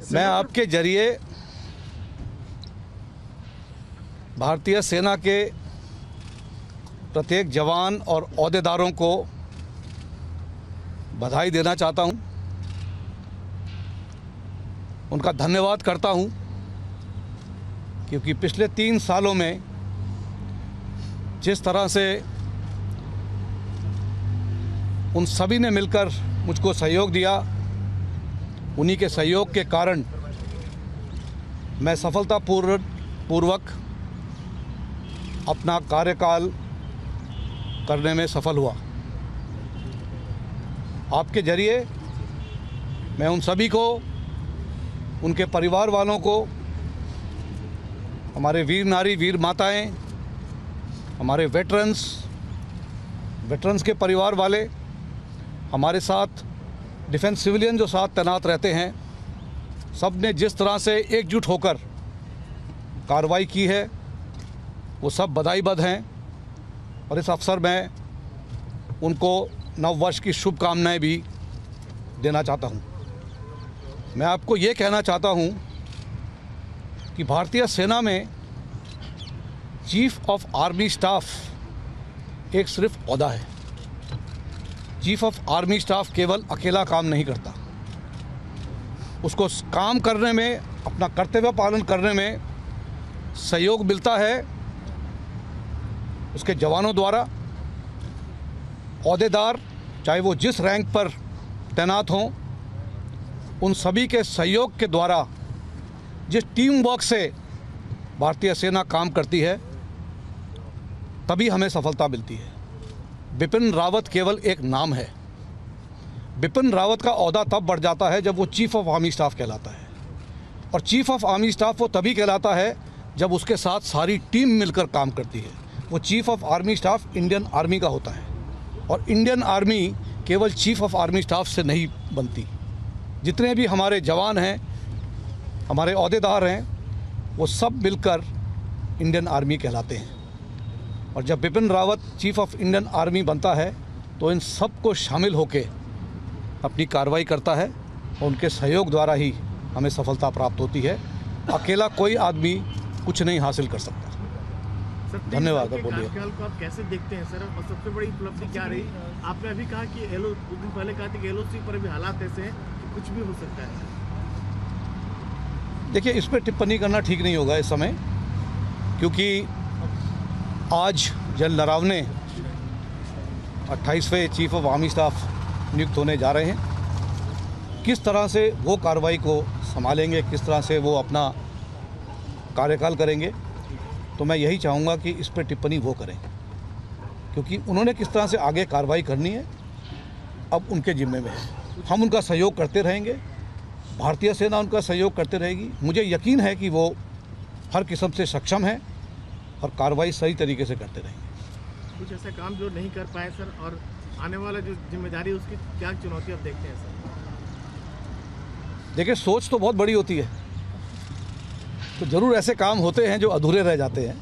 मैं आपके जरिए भारतीय सेना के प्रत्येक जवान और ओहदेदारों को बधाई देना चाहता हूं, उनका धन्यवाद करता हूं, क्योंकि पिछले 3 सालों में जिस तरह से उन सभी ने मिलकर मुझको सहयोग दिया, उन्हीं के सहयोग के कारण मैं सफलतापूर्वक अपना कार्यकाल करने में सफल हुआ। आपके जरिए मैं उन सभी को, उनके परिवार वालों को, हमारे वीर नारी वीर माताएं, हमारे वेटरन्स के परिवार वाले, हमारे साथ डिफेंस सिविलियन जो साथ तैनात रहते हैं, सब ने जिस तरह से एकजुट होकर कार्रवाई की है, वो सब बधाईबद्ध हैं। और इस अवसर में उनको नववर्ष की शुभकामनाएं भी देना चाहता हूं। मैं आपको ये कहना चाहता हूं कि भारतीय सेना में चीफ ऑफ आर्मी स्टाफ एक सिर्फ ओहदा है। चीफ ऑफ आर्मी स्टाफ केवल अकेला काम नहीं करता, उसको काम करने में, अपना कर्तव्य पालन करने में सहयोग मिलता है उसके जवानों द्वारा। ओहदेदार चाहे वो जिस रैंक पर तैनात हों, उन सभी के सहयोग के द्वारा, जिस टीम वर्क से भारतीय सेना काम करती है, तभी हमें सफलता मिलती है। बिपिन रावत केवल एक नाम है। बिपिन रावत का ओहदा तब बढ़ जाता है जब वो चीफ ऑफ आर्मी स्टाफ कहलाता है, और चीफ ऑफ आर्मी स्टाफ वो तभी कहलाता है जब उसके साथ सारी टीम मिलकर काम करती है। वो chief of army staff Indian army का होता है, और इंडियन आर्मी केवल चीफ ऑफ आर्मी स्टाफ से नहीं बनती। जितने भी हमारे जवान हैं, हमारे ओहदेदार हैं, वो सब मिलकर इंडियन आर्मी कहलाते हैं। और जब Bipin Rawat chief of Indian army बनता है, तो इन सब को शामिल होकर अपनी कार्रवाई करता है, और उनके सहयोग द्वारा ही हमें सफलता प्राप्त होती है। अकेला कोई आदमी कुछ नहीं हासिल कर सकता। धन्यवाद। बोलिए, को आप कैसे देखते हैं सर, और सबसे बड़ी उपलब्धि क्या रही? आपने अभी कहा कि कुछ दिन पहले कहा था कि LOC पर भी हालात ऐसे हैं कि कुछ भी हो सकता है। देखिए, इस पर टिप्पणी करना ठीक नहीं होगा इस समय, क्योंकि आज जनरल नरावने 28वें चीफ ऑफ आर्मी स्टाफ नियुक्त होने जा रहे हैं। किस तरह से वो कार्रवाई को संभालेंगे, किस तरह से वो अपना कार्यकाल करेंगे, तो मैं यही चाहूँगा कि इस पर टिप्पणी वो करें, क्योंकि उन्होंने किस तरह से आगे कार्रवाई करनी है अब उनके जिम्मे में है। हम उनका सहयोग करते रहेंगे, भारतीय सेना उनका सहयोग करते रहेगी। मुझे यकीन है कि वो हर किस्म से सक्षम है और कार्रवाई सही तरीके से करते रहेंगे। कुछ ऐसा काम जो नहीं कर पाए सर, और आने वाला जो जिम्मेदारी है उसकी क्या चुनौती आप देखते हैं सर? देखिए, सोच तो बहुत बड़ी होती है, तो ज़रूर ऐसे काम होते हैं जो अधूरे रह जाते हैं,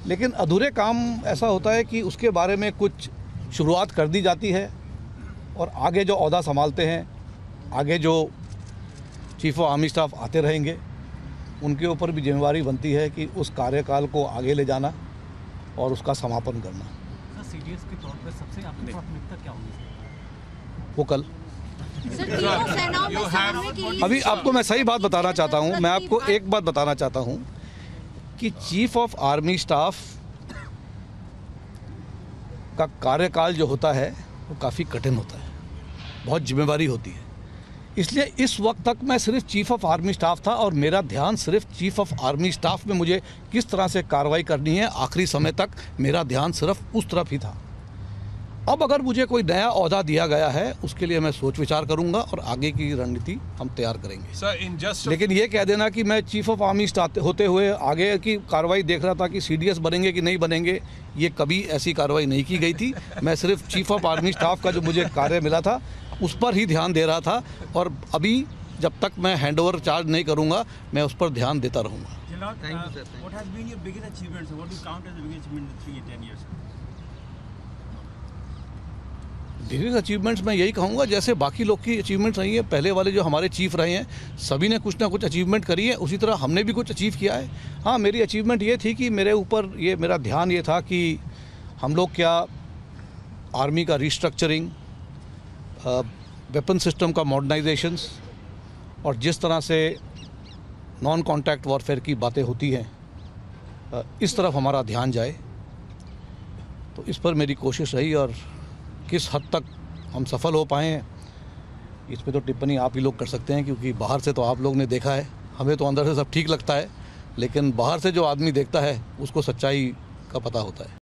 लेकिन अधूरे काम ऐसा होता है कि उसके बारे में कुछ शुरुआत कर दी जाती है, और आगे जो ओहदा संभालते हैं, आगे जो चीफ ऑफ आर्मी स्टाफ आते रहेंगे, उनके ऊपर भी जिम्मेवारी बनती है कि उस कार्यकाल को आगे ले जाना और उसका समापन करना। सर, CDS के तौर पर सबसे आपकी प्राथमिकता क्या होगी? वो कल अभी आपको मैं सही बात बताना चाहता हूं, मैं आपको एक बात बताना चाहता हूं कि चीफ ऑफ आर्मी स्टाफ का कार्यकाल जो होता है वो काफ़ी कठिन होता है, बहुत जिम्मेवारी होती है। इसलिए इस वक्त तक मैं सिर्फ चीफ ऑफ आर्मी स्टाफ था, और मेरा ध्यान सिर्फ चीफ ऑफ आर्मी स्टाफ में मुझे किस तरह से कार्रवाई करनी है, आखिरी समय तक मेरा ध्यान सिर्फ उस तरफ ही था। अब अगर मुझे कोई नया ओहदा दिया गया है, उसके लिए मैं सोच विचार करूंगा और आगे की रणनीति हम तैयार करेंगे। लेकिन ये कह देना कि मैं चीफ ऑफ आर्मी स्टाफ होते हुए आगे की कार्रवाई देख रहा था कि CDS बनेंगे कि नहीं बनेंगे, ये कभी ऐसी कार्रवाई नहीं की गई थी। मैं सिर्फ चीफ ऑफ आर्मी स्टाफ का जो मुझे कार्य मिला था उस पर ही ध्यान दे रहा था, और अभी जब तक मैं हैंडओवर चार्ज नहीं करूंगा, मैं उस पर ध्यान देता रहूँगा। बिगेस्ट अचीवमेंट्स मैं यही कहूँगा जैसे बाकी लोग की अचीवमेंट्स रही हैं, पहले वाले जो हमारे चीफ रहे हैं सभी ने कुछ ना कुछ अचीवमेंट करी है, उसी तरह हमने भी कुछ अचीव किया है। हाँ, मेरी अचीवमेंट ये थी कि मेरे ऊपर ये मेरा ध्यान ये था कि हम लोग क्या आर्मी का रिस्ट्रक्चरिंग, वेपन सिस्टम का मॉडर्नाइजेशंस और जिस तरह से नॉन कॉन्टैक्ट वॉरफेयर की बातें होती हैं इस तरफ हमारा ध्यान जाए, तो इस पर मेरी कोशिश रही। और किस हद तक हम सफल हो पाए हैं इस पे तो टिप्पणी आप ही लोग कर सकते हैं, क्योंकि बाहर से तो आप लोग ने देखा है, हमें तो अंदर से सब ठीक लगता है, लेकिन बाहर से जो आदमी देखता है उसको सच्चाई का पता होता है।